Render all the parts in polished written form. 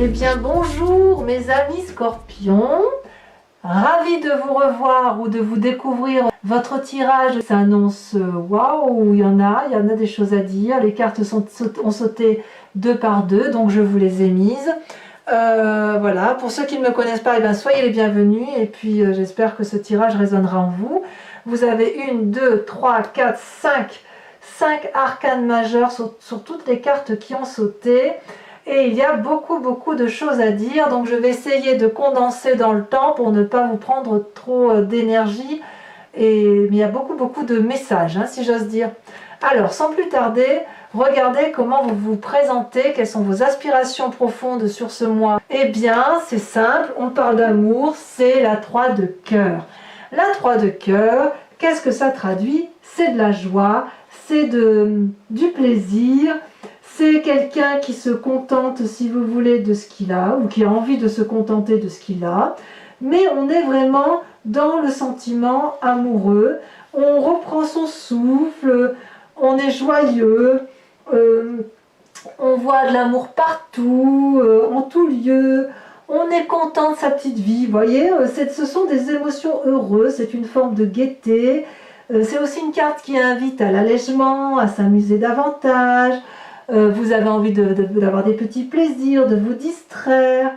Eh bien bonjour mes amis scorpions, ravi de vous revoir ou de vous découvrir. Votre tirage s'annonce waouh, il y en a des choses à dire. Les cartes ont sauté deux par deux, donc je vous les ai mises. Voilà, pour ceux qui ne me connaissent pas, eh bien, soyez les bienvenus et puis j'espère que ce tirage résonnera en vous. Vous avez 1, 2, 3, 4, 5 arcanes majeures sur toutes les cartes qui ont sauté. Et il y a beaucoup de choses à dire, donc je vais essayer de condenser dans le temps pour ne pas vous prendre trop d'énergie. Mais il y a beaucoup de messages, hein, si j'ose dire. Alors, sans plus tarder, regardez comment vous vous présentez, quelles sont vos aspirations profondes sur ce mois. Eh bien, c'est simple, on parle d'amour, c'est la 3 de cœur. La 3 de cœur, qu'est-ce que ça traduit? C'est de la joie, c'est du plaisir. C'est quelqu'un qui se contente, si vous voulez, de ce qu'il a, ou qui a envie de se contenter de ce qu'il a. Mais on est vraiment dans le sentiment amoureux. On reprend son souffle, on est joyeux, on voit de l'amour partout, en tout lieu. On est content de sa petite vie, vous voyez. Ce sont des émotions heureuses, c'est une forme de gaieté. C'est aussi une carte qui invite à l'allègement, à s'amuser davantage. Vous avez envie d'avoir des petits plaisirs, de vous distraire,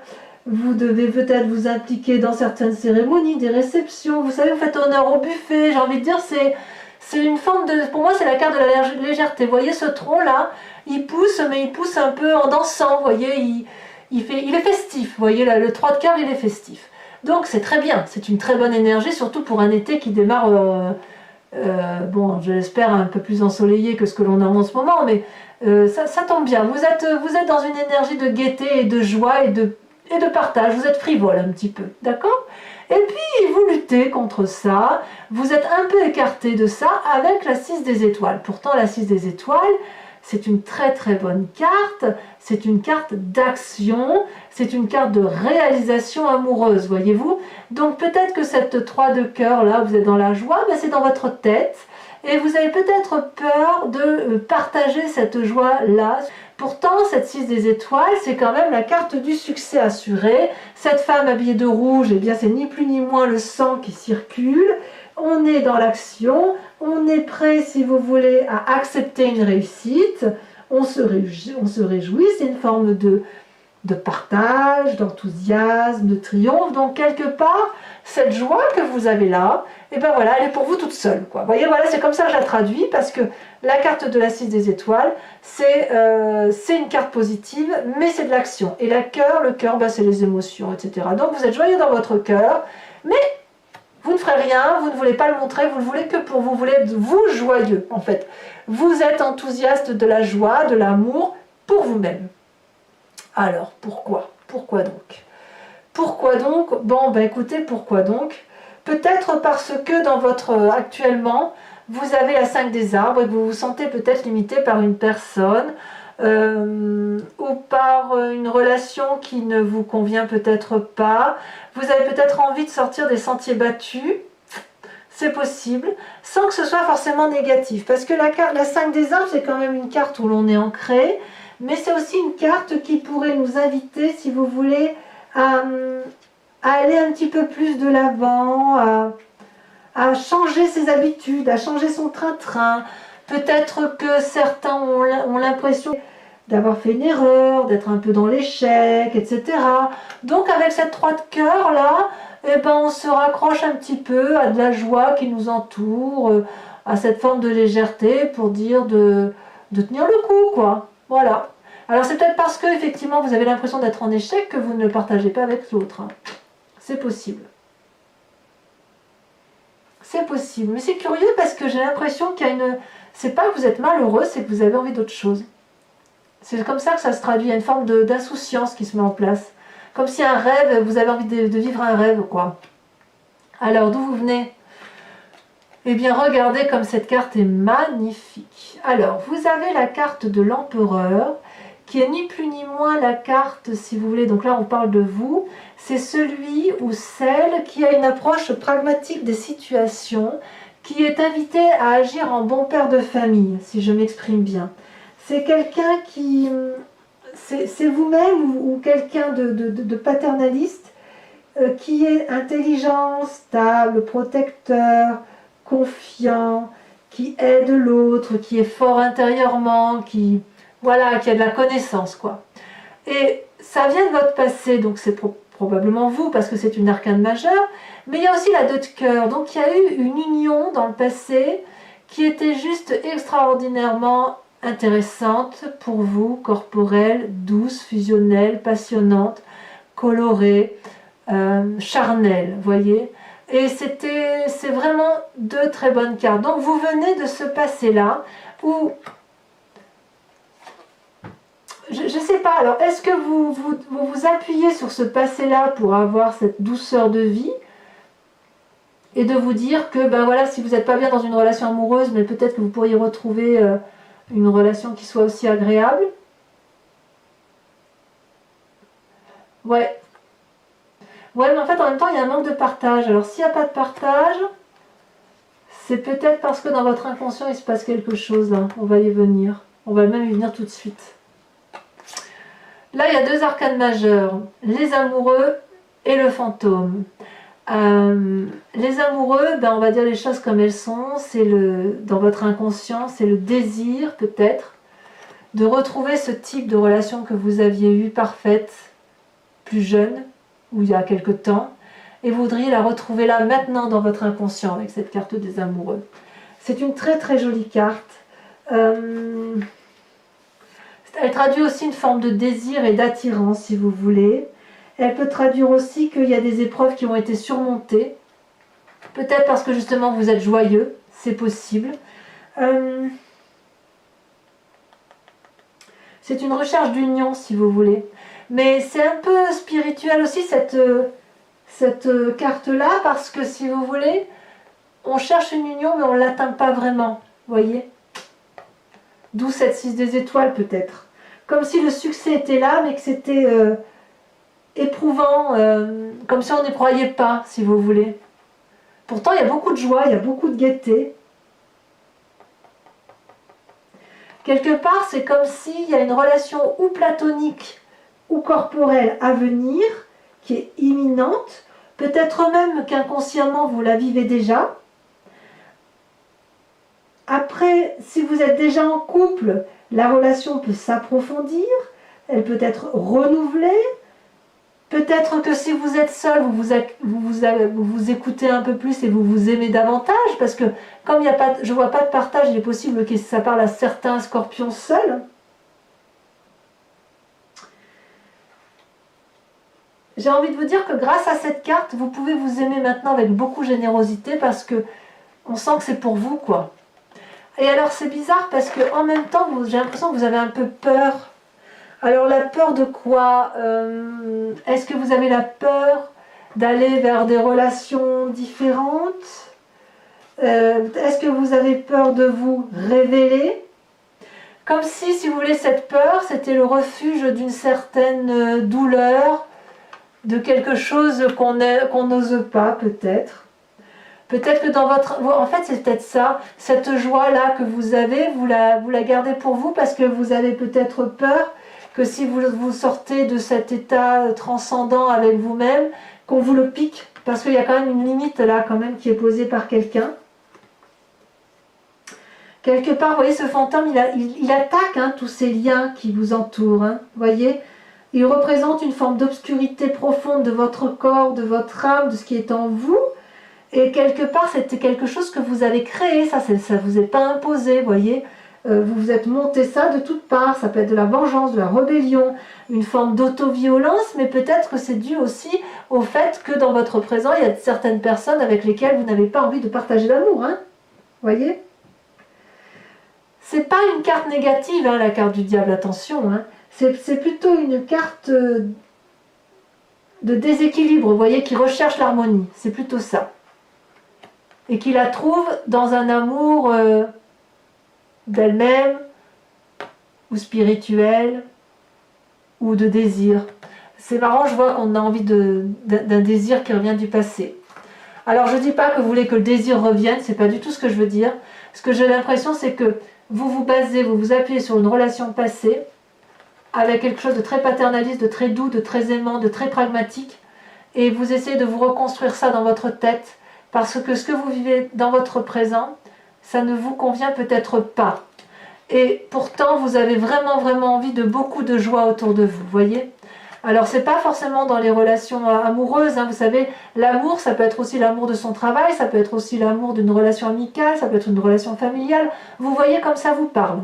vous devez peut-être vous impliquer dans certaines cérémonies, des réceptions, vous savez, vous faites honneur au buffet, j'ai envie de dire, c'est une forme de... Pour moi, c'est la carte de la légèreté. Vous voyez ce tronc-là, il pousse, mais il pousse un peu en dansant, vous voyez, il est festif, vous voyez, là, le 3 de cœur, il est festif. Donc c'est très bien, c'est une très bonne énergie, surtout pour un été qui démarre... bon, je l'espère un peu plus ensoleillé que ce que l'on a en ce moment, mais ça tombe bien. Vous êtes dans une énergie de gaieté et de joie et de partage. Vous êtes frivole un petit peu, d'accord? Et puis vous luttez contre ça. Vous êtes un peu écarté de ça avec la 6 des étoiles. Pourtant, la 6 des étoiles, c'est une très bonne carte. C'est une carte d'action. C'est une carte de réalisation amoureuse, voyez-vous. Donc peut-être que cette 3 de cœur là, vous êtes dans la joie, mais c'est dans votre tête. Et vous avez peut-être peur de partager cette joie-là. Pourtant, cette 6 des étoiles, c'est quand même la carte du succès assuré. Cette femme habillée de rouge, eh bien, c'est ni plus ni moins le sang qui circule. On est dans l'action, on est prêt, si vous voulez, à accepter une réussite. On se réjouit, c'est une forme de partage, d'enthousiasme, de triomphe. Donc quelque part, cette joie que vous avez là, et ben voilà, elle est pour vous toute seule, quoi. Vous voyez, voilà, c'est comme ça que je la traduis, parce que la carte de la 6 des étoiles, c'est une carte positive, mais c'est de l'action. Et le cœur, ben, c'est les émotions, etc. Donc vous êtes joyeux dans votre cœur, mais vous ne ferez rien, vous ne voulez pas le montrer, vous le voulez que pour vous, vous voulez être vous joyeux, en fait. Vous êtes enthousiaste de la joie, de l'amour, pour vous-même. Alors, pourquoi? Pourquoi donc? Pourquoi donc? Bon, ben écoutez, pourquoi donc? Peut-être parce que actuellement, vous avez la 5 des arbres et que vous vous sentez peut-être limité par une personne ou par une relation qui ne vous convient peut-être pas. Vous avez peut-être envie de sortir des sentiers battus. C'est possible, sans que ce soit forcément négatif. Parce que la 5 des arbres, c'est quand même une carte où l'on est ancré. Mais c'est aussi une carte qui pourrait nous inviter, si vous voulez, à aller un petit peu plus de l'avant, à changer ses habitudes, à changer son train-train. Peut-être que certains ont l'impression d'avoir fait une erreur, d'être un peu dans l'échec, etc. Donc avec cette 3 de cœur là, eh ben, on se raccroche un petit peu à de la joie qui nous entoure, à cette forme de légèreté pour dire de tenir le coup, quoi. Voilà. Alors c'est peut-être parce que effectivement vous avez l'impression d'être en échec que vous ne le partagez pas avec l'autre. Hein. C'est possible. C'est possible. Mais c'est curieux parce que j'ai l'impression qu'il y a une... C'est pas que vous êtes malheureux, c'est que vous avez envie d'autre chose. C'est comme ça que ça se traduit. Il y a une forme d'insouciance qui se met en place. Comme si un rêve, vous avez envie de vivre un rêve, quoi. Alors, d'où vous venez? Eh bien, regardez comme cette carte est magnifique. Alors, vous avez la carte de l'empereur, qui est ni plus ni moins la carte, si vous voulez, donc là on parle de vous, c'est celui ou celle qui a une approche pragmatique des situations, qui est invité à agir en bon père de famille, si je m'exprime bien. C'est quelqu'un qui c'est vous-même ou quelqu'un de paternaliste qui est intelligent, stable, protecteur, confiant, qui aide l'autre, qui est fort intérieurement, voilà, qui a de la connaissance, quoi. Et ça vient de votre passé, donc c'est probablement vous, parce que c'est une arcane majeure, mais il y a aussi la 2 de cœur, donc il y a eu une union dans le passé qui était juste extraordinairement intéressante pour vous, corporelle, douce, fusionnelle, passionnante, colorée, charnelle, voyez. Et c'est vraiment 2 très bonnes cartes. Donc vous venez de ce passé-là où, je ne sais pas, alors est-ce que vous appuyez sur ce passé-là pour avoir cette douceur de vie et de vous dire que, ben voilà, si vous n'êtes pas bien dans une relation amoureuse, mais peut-être que vous pourriez retrouver une relation qui soit aussi agréable. Ouais. Ouais, mais en fait, en même temps, il y a un manque de partage. Alors, s'il n'y a pas de partage, c'est peut-être parce que dans votre inconscient, il se passe quelque chose, là. On va y venir. On va même y venir tout de suite. Là, il y a 2 arcanes majeures. Les amoureux et le fantôme. Les amoureux, ben, on va dire les choses comme elles sont. C'est dans votre inconscient, c'est le désir, peut-être, de retrouver ce type de relation que vous aviez eue parfaite, plus jeune, ou il y a quelque temps, et vous voudriez la retrouver là maintenant dans votre inconscient avec cette carte des amoureux. C'est une très très jolie carte. Elle traduit aussi une forme de désir et d'attirance, si vous voulez. Elle peut traduire aussi qu'il y a des épreuves qui ont été surmontées, peut-être parce que justement vous êtes joyeux, c'est possible. C'est une recherche d'union, si vous voulez. Mais c'est un peu spirituel aussi, cette carte-là, parce que si vous voulez, on cherche une union, mais on ne l'atteint pas vraiment, voyez. D'où cette 6 des étoiles, peut-être. Comme si le succès était là, mais que c'était éprouvant, comme si on n'y croyait pas, si vous voulez. Pourtant, il y a beaucoup de joie, il y a beaucoup de gaieté. Quelque part, c'est comme s'il y a une relation ou platonique ou corporelle à venir, qui est imminente, peut-être même qu'inconsciemment vous la vivez déjà. Après, si vous êtes déjà en couple, la relation peut s'approfondir, elle peut être renouvelée. Peut-être que si vous êtes seul, vous vous écoutez un peu plus et vous vous aimez davantage, parce que comme je ne vois pas de partage, il est possible que ça parle à certains scorpions seuls. J'ai envie de vous dire que grâce à cette carte, vous pouvez vous aimer maintenant avec beaucoup de générosité, parce que on sent que c'est pour vous, quoi. Et alors c'est bizarre parce que en même temps, j'ai l'impression que vous avez un peu peur. Alors la peur de quoi? Est-ce que vous avez la peur d'aller vers des relations différentes? Est-ce que vous avez peur de vous révéler? Comme si vous voulez, cette peur, c'était le refuge d'une certaine douleur, de quelque chose qu'on n'ose pas, peut-être. Peut-être que dans votre... En fait, c'est peut-être ça, cette joie-là que vous avez, vous la gardez pour vous parce que vous avez peut-être peur que si vous sortez de cet état transcendant avec vous-même, qu'on vous le pique, parce qu'il y a quand même une limite là, quand même, qui est posée par quelqu'un. Quelque part, vous voyez, ce fantôme, il attaque tous ces liens qui vous entourent, vous voyez. Il représente une forme d'obscurité profonde de votre corps, de votre âme, de ce qui est en vous. Et quelque part, c'était quelque chose que vous avez créé, ça ne vous est pas imposé, vous voyez. Vous vous êtes monté ça de toutes parts, ça peut être de la vengeance, de la rébellion, une forme d'auto-violence, mais peut-être que c'est dû aussi au fait que dans votre présent, il y a certaines personnes avec lesquelles vous n'avez pas envie de partager l'amour, vous voyez. C'est pas une carte négative, la carte du diable, attention, c'est plutôt une carte de déséquilibre, vous voyez, qui recherche l'harmonie, c'est plutôt ça. Et qui la trouve dans un amour d'elle-même, ou spirituel, ou de désir. C'est marrant, je vois qu'on a envie d'un désir qui revient du passé. Alors je ne dis pas que vous voulez que le désir revienne, c'est pas du tout ce que je veux dire. Ce que j'ai l'impression, c'est que vous vous appuyez sur une relation passée, avec quelque chose de très paternaliste, de très doux, de très aimant, de très pragmatique, et vous essayez de vous reconstruire ça dans votre tête, parce que ce que vous vivez dans votre présent, ça ne vous convient peut-être pas. Et pourtant, vous avez vraiment, vraiment envie de beaucoup de joie autour de vous, voyez? Alors, c'est pas forcément dans les relations amoureuses, hein, vous savez, l'amour, ça peut être aussi l'amour de son travail, ça peut être aussi l'amour d'une relation amicale, ça peut être une relation familiale. Vous voyez comme ça vous parle.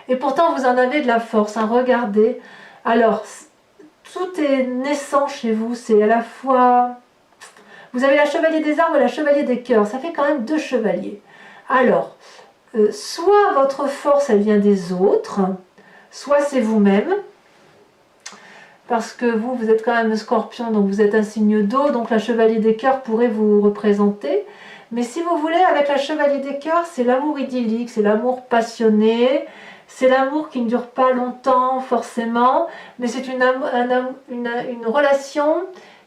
Et pourtant, vous en avez de la force, hein, regardez. Alors, tout est naissant chez vous, c'est à la fois... Vous avez la chevalier des arbres et la chevalier des cœurs, ça fait quand même 2 chevaliers. Alors, soit votre force, elle vient des autres, soit c'est vous-même, parce que vous êtes quand même Scorpion, donc vous êtes un signe d'eau, donc la chevalier des cœurs pourrait vous représenter. Mais si vous voulez, avec la chevalier des cœurs, c'est l'amour idyllique, c'est l'amour passionné, c'est l'amour qui ne dure pas longtemps forcément, mais c'est une relation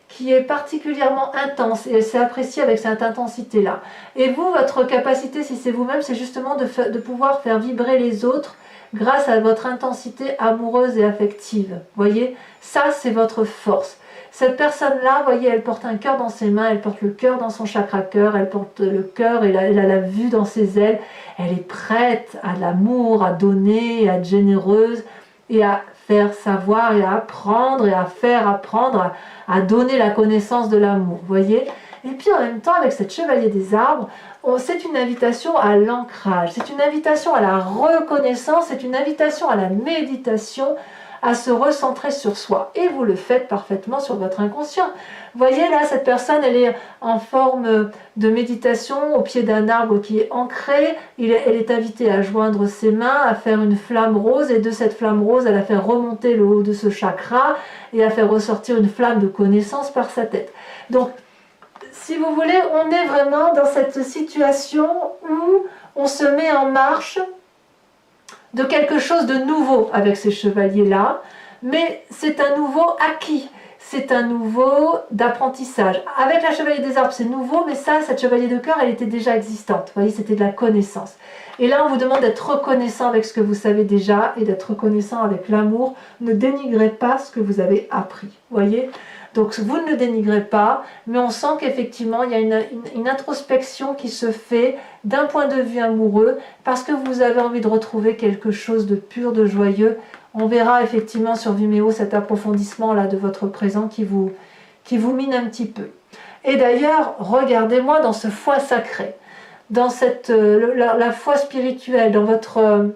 qui est particulièrement intense et elle s'est appréciée avec cette intensité-là. Et vous, votre capacité, si c'est vous-même, c'est justement de pouvoir faire vibrer les autres grâce à votre intensité amoureuse et affective. Voyez, ça c'est votre force. Cette personne-là, voyez, elle porte un cœur dans ses mains, elle porte le cœur dans son chakra-cœur, elle porte le cœur et elle a la vue dans ses ailes. Elle est prête à l'amour, à donner, à être généreuse et à faire savoir et à apprendre et à faire apprendre, à donner la connaissance de l'amour, voyez. Et puis en même temps, avec cette chevalier des arbres, c'est une invitation à l'ancrage, c'est une invitation à la reconnaissance, c'est une invitation à la méditation, à se recentrer sur soi. Et vous le faites parfaitement sur votre inconscient. Voyez là, cette personne, elle est en forme de méditation au pied d'un arbre qui est ancré. Elle est invitée à joindre ses mains, à faire une flamme rose, et de cette flamme rose, elle a fait remonter le haut de ce chakra et à faire ressortir une flamme de connaissance par sa tête. Donc, si vous voulez, on est vraiment dans cette situation où on se met en marche de quelque chose de nouveau avec ces chevaliers-là, mais c'est un nouveau acquis, c'est un nouveau d'apprentissage. Avec la chevalier des arbres, c'est nouveau, mais ça, cette chevalier de cœur, elle était déjà existante. Vous voyez, c'était de la connaissance. Et là, on vous demande d'être reconnaissant avec ce que vous savez déjà et d'être reconnaissant avec l'amour. Ne dénigrez pas ce que vous avez appris. Vous voyez ? Donc, vous ne le dénigrez pas, mais on sent qu'effectivement, il y a une introspection qui se fait d'un point de vue amoureux parce que vous avez envie de retrouver quelque chose de pur, de joyeux. On verra effectivement sur Vimeo cet approfondissement-là de votre présent qui vous mine un petit peu. Et d'ailleurs, regardez-moi dans ce foie sacré, dans la foi spirituelle, dans votre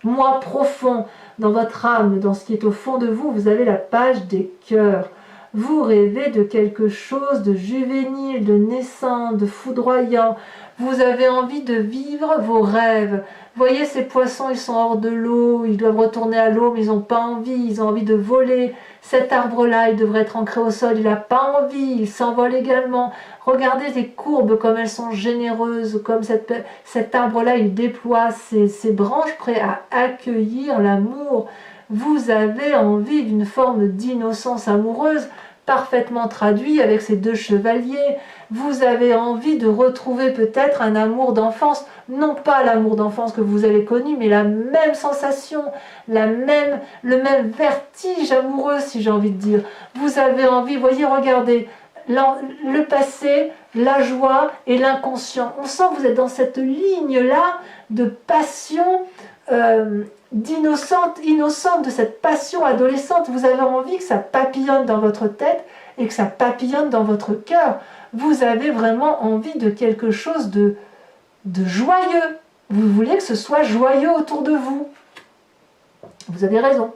moi profond, dans votre âme, dans ce qui est au fond de vous, vous avez la page des cœurs. Vous rêvez de quelque chose de juvénile, de naissant, de foudroyant. Vous avez envie de vivre vos rêves. Voyez, ces poissons, ils sont hors de l'eau, ils doivent retourner à l'eau, mais ils n'ont pas envie, ils ont envie de voler. Cet arbre-là, il devrait être ancré au sol, il n'a pas envie, il s'envole également. Regardez les courbes, comme elles sont généreuses, comme cet arbre-là, il déploie ses branches prêts à accueillir l'amour. Vous avez envie d'une forme d'innocence amoureuse, parfaitement traduit avec ces 2 chevaliers. Vous avez envie de retrouver peut-être un amour d'enfance, non pas l'amour d'enfance que vous avez connu, mais la même sensation, le même vertige amoureux, si j'ai envie de dire. Vous avez envie, voyez, regardez, le passé, la joie et l'inconscient. On sent que vous êtes dans cette ligne-là de passion innocente, de cette passion adolescente. Vous avez envie que ça papillonne dans votre tête et que ça papillonne dans votre cœur. Vous avez vraiment envie de quelque chose de joyeux. Vous voulez que ce soit joyeux autour de vous. Vous avez raison.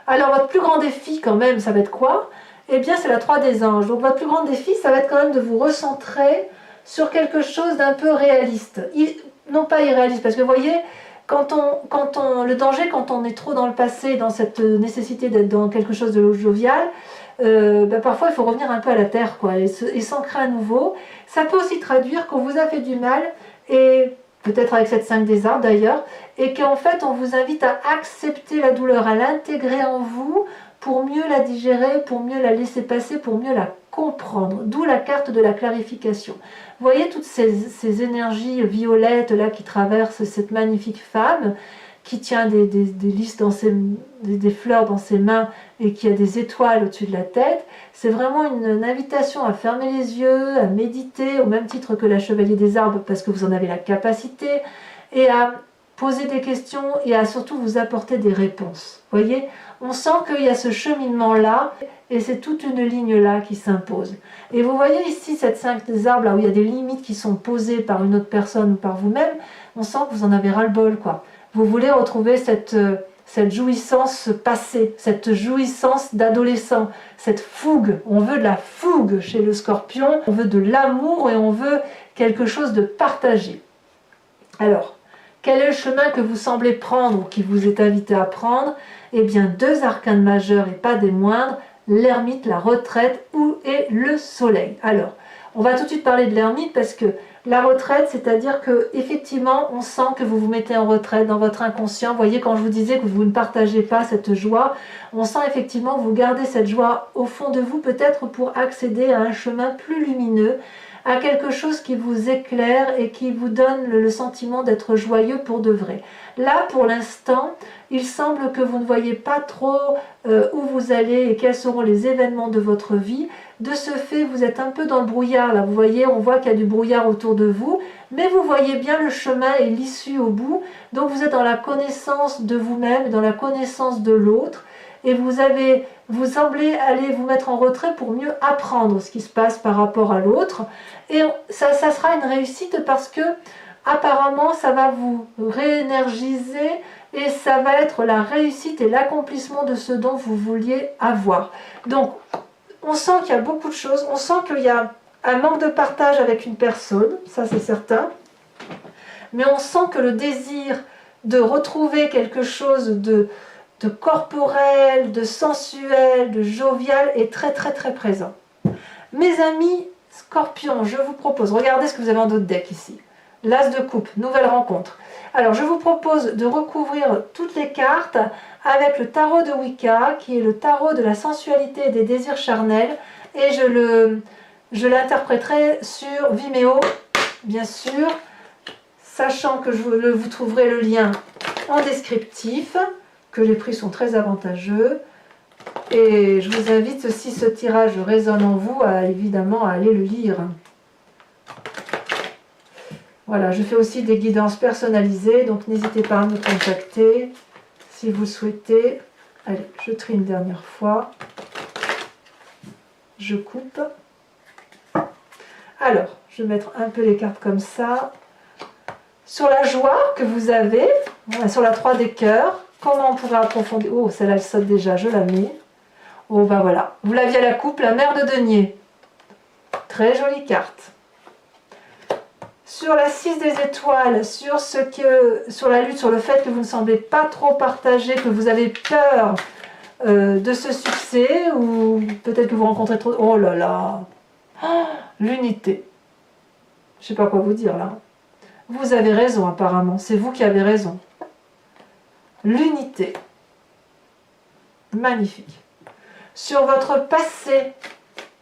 Alors votre plus grand défi quand même, ça va être quoi? Eh bien c'est la 3 des anges. Donc votre plus grand défi, ça va être quand même de vous recentrer sur quelque chose d'un peu réaliste. Non pas irréaliste, parce que vous voyez, le danger, quand on est trop dans le passé, dans cette nécessité d'être dans quelque chose de jovial, parfois il faut revenir un peu à la terre, quoi, et s'ancrer à nouveau. Ça peut aussi traduire qu'on vous a fait du mal, et peut-être avec cette 5 des arbres d'ailleurs, et qu'en fait on vous invite à accepter la douleur, à l'intégrer en vous, pour mieux la digérer, pour mieux la laisser passer, pour mieux la comprendre. D'où la carte de la clarification. Vous voyez toutes ces énergies violettes là qui traversent cette magnifique femme, qui tient des lys dans des fleurs dans ses mains et qui a des étoiles au-dessus de la tête. C'est vraiment une invitation à fermer les yeux, à méditer, au même titre que la Chevalier des Arbres, parce que vous en avez la capacité, et à poser des questions et à surtout vous apporter des réponses. Vous voyez, on sent qu'il y a ce cheminement-là, et c'est toute une ligne-là qui s'impose. Et vous voyez ici cette 5 des arbres, là où il y a des limites qui sont posées par une autre personne ou par vous-même, on sent que vous en avez ras-le-bol, quoi. Vous voulez retrouver cette jouissance passée, cette jouissance d'adolescent, cette fougue. On veut de la fougue chez le Scorpion, on veut de l'amour et on veut quelque chose de partagé. Alors, quel est le chemin que vous semblez prendre ou qui vous est invité à prendre? Eh bien, 2 arcanes majeurs et pas des moindres, l'ermite, la retraite, où est le soleil? Alors, on va tout de suite parler de l'ermite parce que la retraite, c'est-à-dire que effectivement, on sent que vous vous mettez en retraite dans votre inconscient. Vous voyez, quand je vous disais que vous ne partagez pas cette joie, on sent effectivement que vous gardez cette joie au fond de vous, peut-être pour accéder à un chemin plus lumineux, à quelque chose qui vous éclaire et qui vous donne le sentiment d'être joyeux pour de vrai. Là, pour l'instant, il semble que vous ne voyez pas trop où vous allez et quels seront les événements de votre vie. De ce fait, vous êtes un peu dans le brouillard. Là, vous voyez, on voit qu'il y a du brouillard autour de vous, mais vous voyez bien le chemin et l'issue au bout. Donc, vous êtes dans la connaissance de vous-même, dans la connaissance de l'autre, et vous semblez aller vous mettre en retrait pour mieux apprendre ce qui se passe par rapport à l'autre. Et ça sera une réussite parce que apparemment, ça va vous réénergiser et ça va être la réussite et l'accomplissement de ce dont vous vouliez avoir. Donc, on sent qu'il y a beaucoup de choses. On sent qu'il y a un manque de partage avec une personne, ça c'est certain. Mais on sent que le désir de retrouver quelque chose de corporel, de sensuel, de jovial est très très très présent. Mes amis Scorpions, je vous propose, regardez ce que vous avez en dos de deck ici. L'As de coupe, nouvelle rencontre. Alors je vous propose de recouvrir toutes les cartes avec le tarot de Wicca, qui est le tarot de la sensualité et des désirs charnels. Et je l'interpréterai sur Vimeo, bien sûr, sachant que vous trouverez le lien en descriptif, que les prix sont très avantageux. Et je vous invite, si ce tirage résonne en vous, évidemment à aller le lire. Voilà, je fais aussi des guidances personnalisées, donc n'hésitez pas à me contacter si vous souhaitez. Allez, je trie une dernière fois. Je coupe. Alors, je vais mettre un peu les cartes comme ça. Sur la joie que vous avez, voilà, sur la 3 des cœurs, comment on pourrait approfondir? Oh, celle-là, elle saute déjà, je la mets. Oh, bah voilà. Vous l'aviez à la coupe, la mère de denier. Très jolie carte. Sur la 6 des étoiles, sur la lutte, sur le fait que vous ne semblez pas trop partager, que vous avez peur de ce succès, ou peut-être que vous rencontrez trop... Oh là là, oh, l'unité. Je ne sais pas quoi vous dire là. Vous avez raison apparemment, c'est vous qui avez raison. L'unité. Magnifique. Sur votre passé,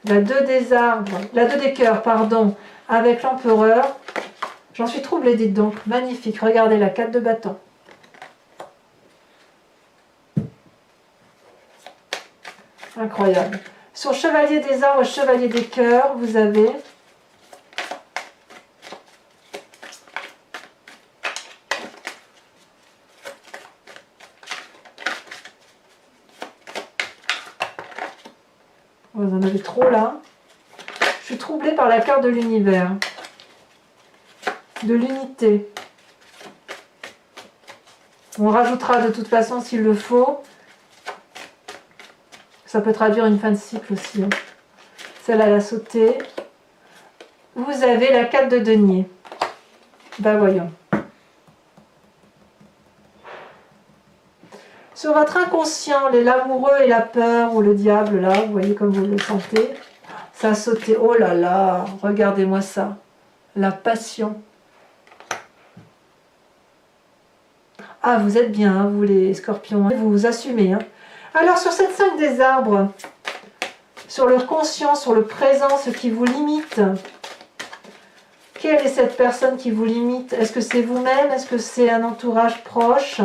la 2 des arbres, la 2 des cœurs, pardon, avec l'empereur, j'en suis troublée, dites donc. Magnifique, regardez la 4 de bâton. Incroyable. Sur chevalier des arbres, chevalier des cœurs, vous avez... Vous en avez trop là. Je suis troublée par la carte de l'univers. De l'unité. On rajoutera de toute façon s'il le faut. Ça peut traduire une fin de cycle aussi. Hein. Celle-là, elle a sauté. Vous avez la 4 de denier. Ben voyons. Sur votre inconscient, l'amoureux et la peur, ou le diable, là, vous voyez comme vous le sentez. Ça a sauté. Oh là là, regardez-moi ça. La passion. Ah, vous êtes bien, hein, vous les scorpions. Vous vous assumez. Hein. Alors, sur cette 5 des arbres, sur le conscient, sur le présent, ce qui vous limite, quelle est cette personne qui vous limite? Est-ce que c'est vous-même? Est-ce que c'est un entourage proche?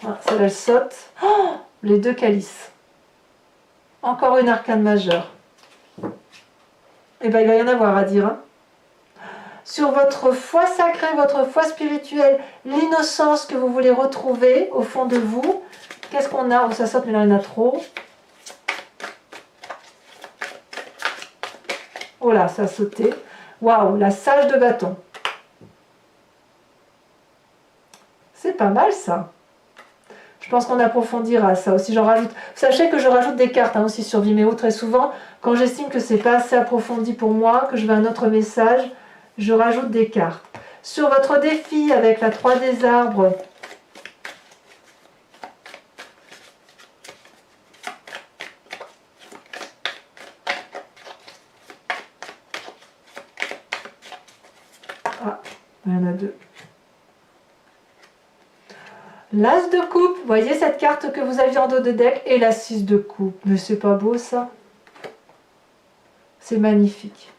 Ah, celle-là, elle saute. Oh, les 2 calices. Encore une arcane majeure. Et bien, il va y en avoir à dire. Hein. Sur votre foi sacrée, votre foi spirituelle, l'innocence que vous voulez retrouver au fond de vous. Qu'est-ce qu'on a? Oh, ça saute, mais là, il y en a trop. Oh là, ça a sauté. Waouh, la sage de bâton. C'est pas mal, ça. Je pense qu'on approfondira ça aussi. J'en rajoute. Sachez que je rajoute des cartes hein, aussi sur Vimeo très souvent. Quand j'estime que c'est pas assez approfondi pour moi, que je veux un autre message, je rajoute des cartes. Sur votre défi avec la 3 des arbres, ah, il y en a 2. L'As de coupe, vous voyez cette carte que vous aviez en dos de deck, et la 6 de coupe. Mais c'est pas beau ça? C'est magnifique.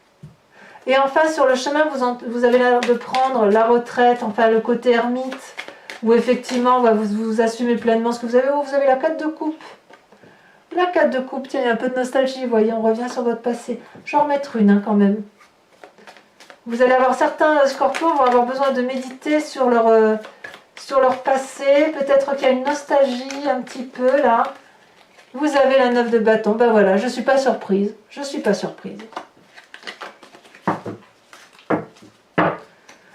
Et enfin, sur le chemin, vous avez l'air de prendre la retraite, enfin le côté ermite, où effectivement, vous assumez pleinement ce que vous avez. Oh, vous avez la 4 de coupe. La 4 de coupe, tiens, il y a un peu de nostalgie, vous voyez, on revient sur votre passé. Je vais en remettre une hein, quand même. Vous allez avoir certains scorpions vont avoir besoin de méditer sur leur passé. Peut-être qu'il y a une nostalgie un petit peu là. Vous avez la 9 de bâton. Ben voilà, je ne suis pas surprise. Je ne suis pas surprise.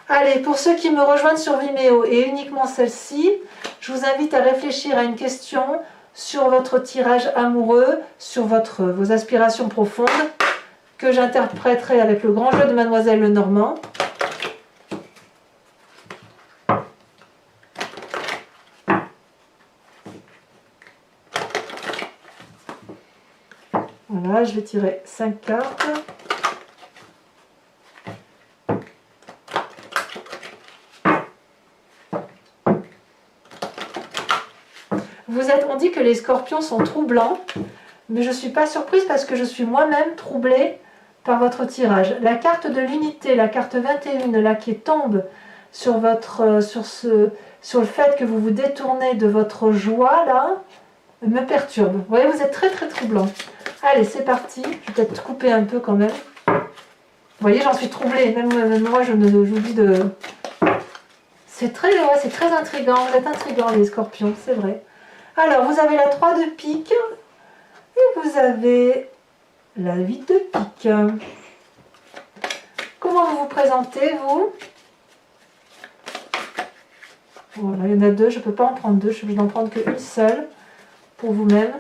Allez, pour ceux qui me rejoignent sur Vimeo et uniquement celle-ci, je vous invite à réfléchir à une question sur votre tirage amoureux, sur vos aspirations profondes, que j'interpréterai avec le grand jeu de Mademoiselle Lenormand. Voilà, je vais tirer 5 cartes. On dit que les scorpions sont troublants, mais je ne suis pas surprise parce que je suis moi-même troublée par votre tirage. La carte de l'unité, la carte 21, là qui tombe sur le fait que vous vous détournez de votre joie, là, me perturbe. Vous voyez, vous êtes très très troublant. Allez, c'est parti. Je vais peut-être couper un peu quand même. Vous voyez, j'en suis troublée. Même moi, j'oublie de... C'est très intriguant. Vous êtes intriguants, les scorpions, c'est vrai. Alors, vous avez la 3 de pique et vous avez la 8 de pique. Comment vous vous présentez, vous? Voilà, il y en a 2. Je ne peux pas en prendre 2. Je suis obligée d'en prendre qu'une seule pour vous-même.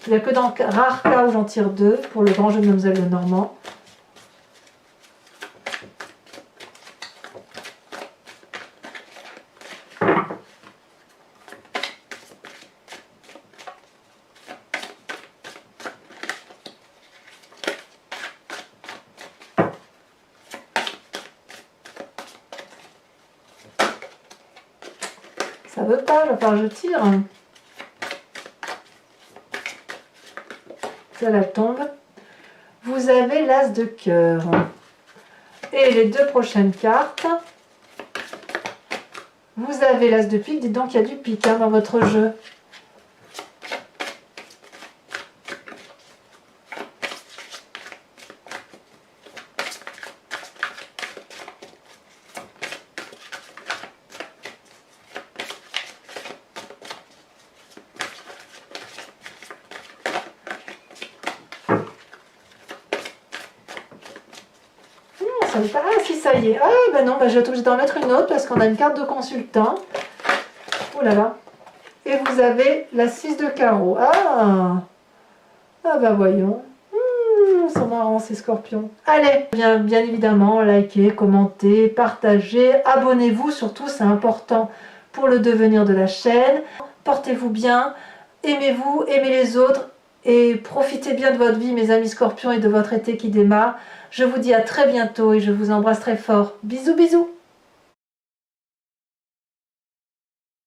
Il n'y a que dans rares cas où j'en tire 2 pour le grand jeu de Mademoiselle Lenormand. Ça veut pas, enfin je tire. Ça la tombe. Vous avez l'as de cœur. Et les 2 prochaines cartes. Vous avez l'as de pique. Dites donc il y a du pique hein, dans votre jeu. Ah si, ça y est. Ah ben non, ben, je vais être obligée d'en mettre une autre parce qu'on a une carte de consultant. Oh là là. Et vous avez la 6 de carreau. Ah ben voyons. Ils sont marrants ces scorpions. Allez, bien évidemment, likez, commentez, partagez, abonnez-vous surtout, c'est important pour le devenir de la chaîne. Portez-vous bien, aimez-vous, aimez les autres et profitez bien de votre vie, mes amis scorpions, et de votre été qui démarre. Je vous dis à très bientôt et je vous embrasse très fort. Bisous, bisous!